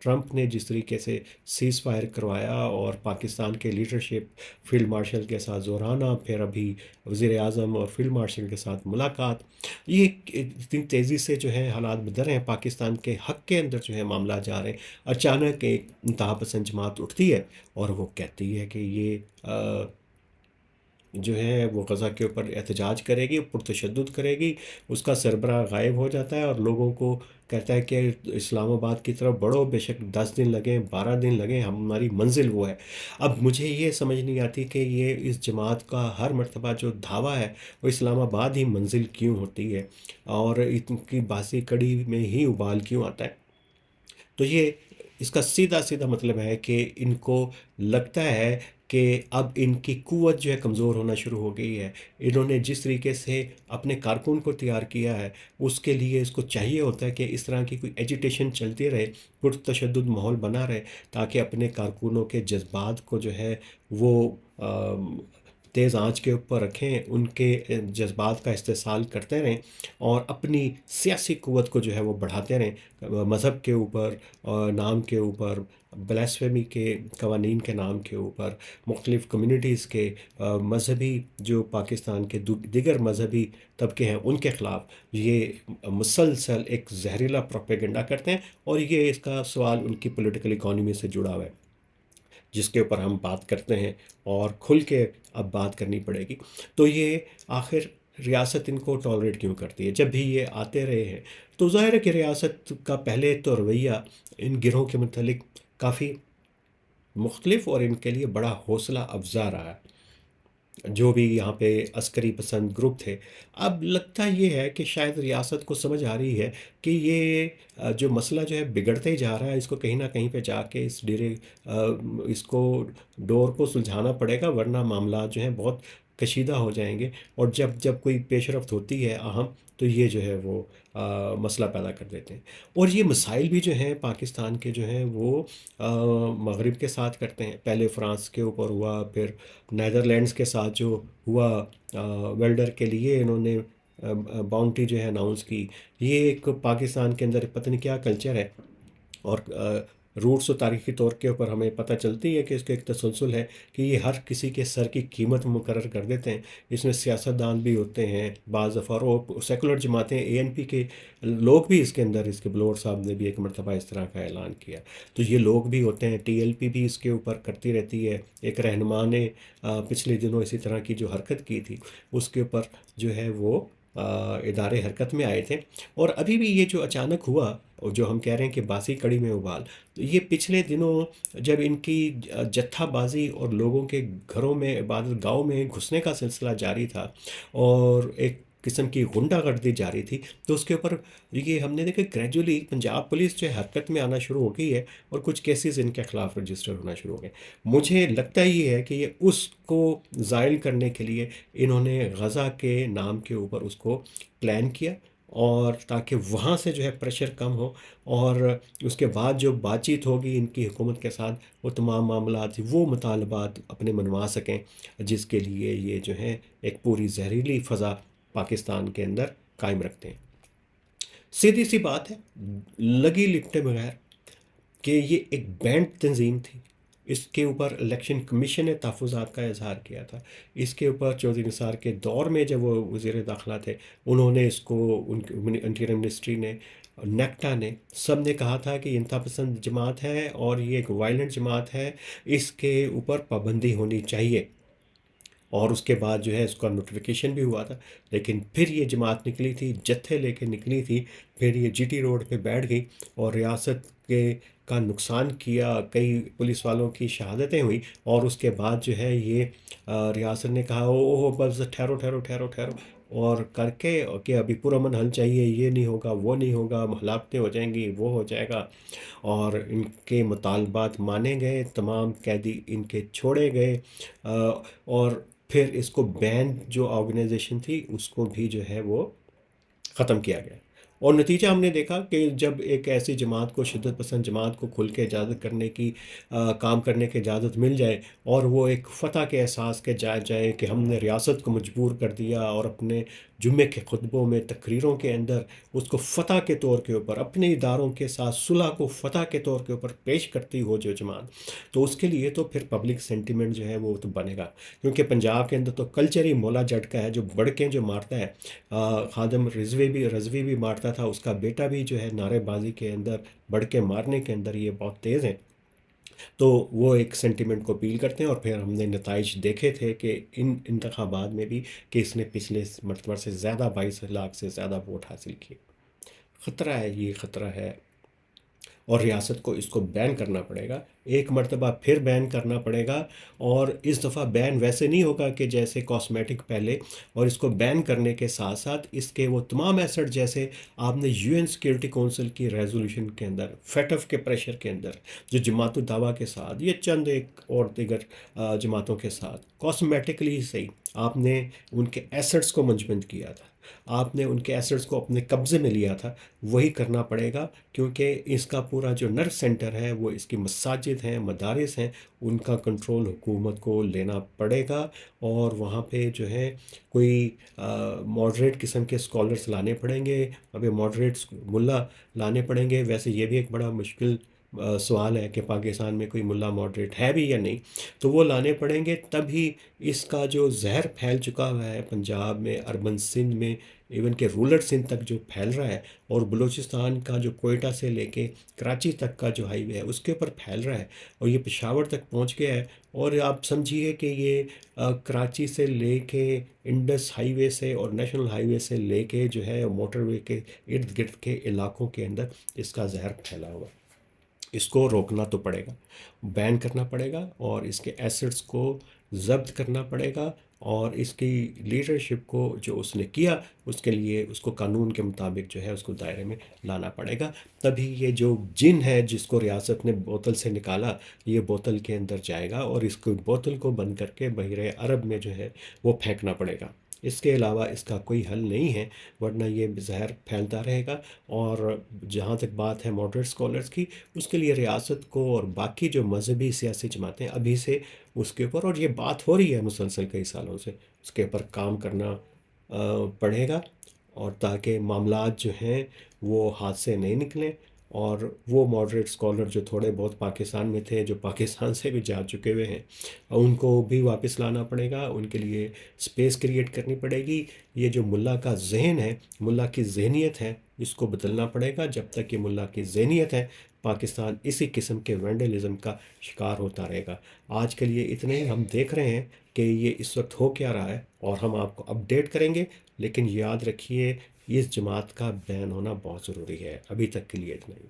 Trump نے جس طریقے سے سیز فائر کروایا اور پاکستان کے لیڈرشپ فیلڈ مارشل کے ساتھ زورانہ، پھر ابھی وزیر اعظم اور فیلڈ مارشل کے ساتھ ملاقات، یہ اتنی تیزی سے جو ہے حالات بدل رہے ہیں، پاکستان کے حق کے اندر جو ہے معاملات جا رہے ہیں۔ اچانک ایک انتہا پسند جماعت اٹھتی ہے اور وہ کہتی ہے کہ یہ جو ہے وہ غزہ کے اوپر احتجاج کرے گی، پرتشدد کرے گی، اس کا سربراہ غائب ہو جاتا ہے اور لوگوں کو کہتا ہے کہ اسلام آباد کی طرف بڑھو، بے شک 10 دن لگیں، 12 دن لگیں، ہماری منزل وہ ہے۔ اب مجھے یہ سمجھ نہیں آتی کہ یہ اس جماعت کا ہر مرتبہ جو دھاوا ہے وہ اسلام آباد ہی منزل کیوں ہوتی ہے، اور ان کی باسی کڑی میں ہی ابال کیوں آتا ہے؟ تو یہ اس کا سیدھا سیدھا مطلب ہے کہ ان کو لگتا ہے کہ اب ان کی قوت جو ہے کمزور ہونا شروع ہو گئی ہے۔ انہوں نے جس طریقے سے اپنے کارکن کو تیار کیا ہے، اس کے لیے اس کو چاہیے ہوتا ہے کہ اس طرح کی کوئی ایجیٹیشن چلتی رہے، پرتشدد ماحول بنا رہے، تاکہ اپنے کارکنوں کے جذبات کو جو ہے وہ تیز آنچ کے اوپر رکھیں، ان کے جذبات کا استحصال کرتے رہیں اور اپنی سیاسی قوت کو جو ہے وہ بڑھاتے رہیں، مذہب کے اوپر، نام کے اوپر، بلاسفیمی کے قوانین کے نام کے اوپر، مختلف کمیونٹیز کے، مذہبی جو پاکستان کے دیگر مذہبی طبقے ہیں ان کے خلاف یہ مسلسل ایک زہریلا پروپیگنڈا کرتے ہیں۔ اور یہ اس کا سوال ان کی پولیٹیکل اکانومی سے جڑا ہوا ہے، جس کے اوپر ہم بات کرتے ہیں اور کھل کے اب بات کرنی پڑے گی۔ تو یہ آخر ریاست ان کو ٹالریٹ کیوں کرتی ہے؟ جب بھی یہ آتے رہے ہیں تو ظاہر ہے کہ ریاست کا پہلے تو رویہ ان گروہوں کے متعلق کافی مختلف اور ان کے لیے بڑا حوصلہ افزا رہا ہے، جو بھی یہاں پہ عسکری پسند گروپ تھے۔ اب لگتا یہ ہے کہ شاید ریاست کو سمجھ آ رہی ہے کہ یہ جو مسئلہ جو ہے بگڑتے ہی جا رہا ہے، اس کو کہیں نہ کہیں پہ جا کے اس کو ڈور کو سلجھانا پڑے گا، ورنہ معاملات جو ہیں بہت کشیدہ ہو جائیں گے، اور جب جب کوئی پیش رفت ہوتی ہے اہم، تو یہ جو ہے وہ مسئلہ پیدا کر دیتے ہیں۔ اور یہ مسائل بھی جو ہیں پاکستان کے جو ہیں وہ مغرب کے ساتھ کرتے ہیں۔ پہلے فرانس کے اوپر ہوا، پھر نیدرلینڈز کے ساتھ جو ہوا، ویلڈر کے لیے انہوں نے باؤنٹی جو ہے اناؤنس کی۔ یہ ایک پاکستان کے اندر پتہ نہیں کیا کلچر ہے، اور روٹس و تاریخی طور کے اوپر ہمیں پتہ چلتی ہے کہ اس کا ایک تسلسل ہے کہ یہ ہر کسی کے سر کی قیمت مقرر کر دیتے ہیں۔ اس میں سیاستدان بھی ہوتے ہیں بعض دفعہ، اور سیکولر جماعتیں، اے این پی کے لوگ بھی اس کے اندر، اس کے بلور صاحب نے بھی ایک مرتبہ اس طرح کا اعلان کیا، تو یہ لوگ بھی ہوتے ہیں۔ ٹی ایل پی بھی اس کے اوپر کرتی رہتی ہے۔ ایک رہنما نے پچھلے دنوں اسی طرح کی جو حرکت کی تھی، اس کے اوپر جو ہے وہ ادارے حرکت میں آئے تھے۔ اور ابھی بھی یہ جو اچانک ہوا، اور جو ہم کہہ رہے ہیں کہ باسی کڑی میں ابال، تو یہ پچھلے دنوں جب ان کی جتھا بازی اور لوگوں کے گھروں میں، عبادت گاہوں میں گھسنے کا سلسلہ جاری تھا، اور ایک قسم کی غنڈہ گردی جاری تھی، تو اس کے اوپر یہ ہم نے دیکھا گریجولی پنجاب پولیس جو ہے حرکت میں آنا شروع ہو گئی ہے، اور کچھ کیسز ان کے خلاف رجسٹر ہونا شروع ہو گئے۔ مجھے لگتا یہ ہے کہ یہ اس کو زائل کرنے کے لیے انہوں نے غزہ کے نام کے اوپر اس کو پلان کیا، اور تاکہ وہاں سے جو ہے پریشر کم ہو، اور اس کے بعد جو بات چیت ہوگی ان کی حکومت کے ساتھ، وہ تمام معاملات، وہ مطالبات اپنے منوا سکیں، جس کے لیے یہ جو ہے ایک پوری زہریلی فضا پاکستان کے اندر قائم رکھتے ہیں۔ سیدھی سی بات ہے، لگی لپٹے بغیر، کہ یہ ایک بینڈ تنظیم تھی۔ اس کے اوپر الیکشن کمیشن نے تحفظات کا اظہار کیا تھا۔ اس کے اوپر چودھری نثار کے دور میں جب وہ وزیر داخلہ تھے، انہوں نے اس کو، ان کی انٹیریئر منسٹری نے، نیکٹا نے، سب نے کہا تھا کہ یہ انتہا پسند جماعت ہے اور یہ ایک وائلنٹ جماعت ہے، اس کے اوپر پابندی ہونی چاہیے۔ اور اس کے بعد جو ہے اس کا نوٹیفیکیشن بھی ہوا تھا، لیکن پھر یہ جماعت نکلی تھی، جتھے لے کے نکلی تھی، پھر یہ جی ٹی روڈ پہ بیٹھ گئی اور ریاست کے کا نقصان کیا، کئی پولیس والوں کی شہادتیں ہوئی، اور اس کے بعد جو ہے یہ ریاست نے کہا او بس ٹھہرو ٹھہرو ٹھہرو ٹھہرو، اور کر کے کہ ابھی پرامن حل چاہیے، یہ نہیں ہوگا، وہ نہیں ہوگا، ہلاکتیں ہو جائیں گی، وہ ہو جائے گا، اور ان کے مطالبات مانے گئے، تمام قیدی ان کے چھوڑے گئے، اور پھر اس کو بین جو آرگنائزیشن تھی اس کو بھی جو ہے وہ ختم کیا گیا۔ اور نتیجہ ہم نے دیکھا کہ جب ایک ایسی جماعت کو، شدت پسند جماعت کو کھل کے اجازت کرنے کی، کام کرنے کی اجازت مل جائے، اور وہ ایک فتح کے احساس کے جائے کہ ہم نے ریاست کو مجبور کر دیا اور اپنے جمعے کے خطبوں میں، تقریروں کے اندر اس کو فتح کے طور کے اوپر، اپنے اداروں کے ساتھ صلح کو فتح کے طور کے اوپر پیش کرتی ہو جو جماعت، تو اس کے لیے تو پھر پبلک سینٹیمنٹ جو ہے وہ تو بنے گا، کیونکہ پنجاب کے اندر تو کلچر ہی مولا جٹ کا ہے، جو بڑکیں جو مارتا ہے، خادم رضوی بھی مارتا تھا، اس کا بیٹا بھی جو ہے نعرے بازی کے اندر، بڑکیں مارنے کے اندر یہ بہت تیز ہیں، تو وہ ایک سینٹیمنٹ کو اپیل کرتے ہیں، اور پھر ہم نے نتائج دیکھے تھے کہ ان انتخابات میں بھی کہ اس نے پچھلے مرتبہ سے زیادہ 22 لاکھ سے زیادہ ووٹ حاصل کیے۔ خطرہ ہے، یہ خطرہ ہے، اور ریاست کو اس کو بین کرنا پڑے گا، ایک مرتبہ پھر بین کرنا پڑے گا، اور اس دفعہ بین ویسے نہیں ہوگا کہ جیسے کاسمیٹک پہلے، اور اس کو بین کرنے کے ساتھ ساتھ اس کے وہ تمام ایسٹ جیسے آپ نے یو این سیکیورٹی کونسل کی ریزولوشن کے اندر، فیٹف کے پریشر کے اندر، جو جماعت الدعوہ کے ساتھ، یہ چند ایک اور دیگر جماعتوں کے ساتھ کاسمیٹکلی ہی صحیح، آپ نے ان کے ایسٹس کو منجمد کیا تھا، آپ نے ان کے ایسٹس کو اپنے قبضے میں لیا تھا، وہی کرنا پڑے گا، کیونکہ اس کا پورا جو نرو سینٹر ہے وہ اس کی مساجد ہیں، مدارس ہیں، ان کا کنٹرول حکومت کو لینا پڑے گا، اور وہاں پہ جو ہے کوئی ماڈریٹ قسم کے اسکالرس لانے پڑیں گے، ابھی ماڈریٹ ملا لانے پڑیں گے، ویسے یہ بھی ایک بڑا مشکل سوال ہے کہ پاکستان میں کوئی ملا ماڈریٹ ہے بھی یا نہیں، تو وہ لانے پڑیں گے، تبھی اس کا جو زہر پھیل چکا ہوا ہے پنجاب میں، اربن سندھ میں، ایون کہ رولر سندھ تک جو پھیل رہا ہے، اور بلوچستان کا جو کوئٹہ سے لے کے کراچی تک کا جو ہائی وے ہے اس کے اوپر پھیل رہا ہے، اور یہ پشاور تک پہنچ گیا ہے، اور آپ سمجھیے کہ یہ کراچی سے لے کے انڈس ہائی وے سے اور نیشنل ہائی وے سے لے کے جو ہے موٹر وے کے ارد گرد کے علاقوں کے اندر اس کا زہر پھیلا ہوا ہے، اس کو روکنا تو پڑے گا، بین کرنا پڑے گا، اور اس کے ایسٹس کو ضبط کرنا پڑے گا، اور اس کی لیڈرشپ کو جو اس نے کیا اس کے لیے اس کو قانون کے مطابق جو ہے اس کو دائرے میں لانا پڑے گا، تبھی یہ جو جن ہے جس کو ریاست نے بوتل سے نکالا، یہ بوتل کے اندر جائے گا، اور اس کو بوتل کو بند کر کے بحیرہ عرب میں جو ہے وہ پھینکنا پڑے گا، اس کے علاوہ اس کا کوئی حل نہیں ہے، ورنہ یہ زہر پھیلتا رہے گا، اور جہاں تک بات ہے ماڈریٹ اسکالرس کی، اس کے لیے ریاست کو اور باقی جو مذہبی سیاسی جماعتیں ابھی سے اس کے اوپر، اور یہ بات ہو رہی ہے مسلسل کئی سالوں سے، اس کے اوپر کام کرنا پڑے گا، اور تاکہ معاملات جو ہیں وہ ہاتھ سے نہیں نکلیں، اور وہ ماڈریٹ اسکالر جو تھوڑے بہت پاکستان میں تھے، جو پاکستان سے بھی جا چکے ہوئے ہیں، ان کو بھی واپس لانا پڑے گا، ان کے لیے اسپیس کریٹ کرنی پڑے گی، یہ جو ملا کا ذہن ہے، ملا کی ذہنیت ہے، اس کو بدلنا پڑے گا، جب تک کہ ملا کی ذہنیت ہے پاکستان اسی قسم کے وینڈلزم کا شکار ہوتا رہے گا۔ آج کے لیے اتنے ہی، ہم دیکھ رہے ہیں کہ یہ اس وقت ہو کیا رہا ہے، اور ہم آپ کو اپڈیٹ کریں گے، لیکن یاد رکھیے اس جماعت کا بین ہونا بہت ضروری ہے۔ ابھی تک کے لیے اتنا ہی۔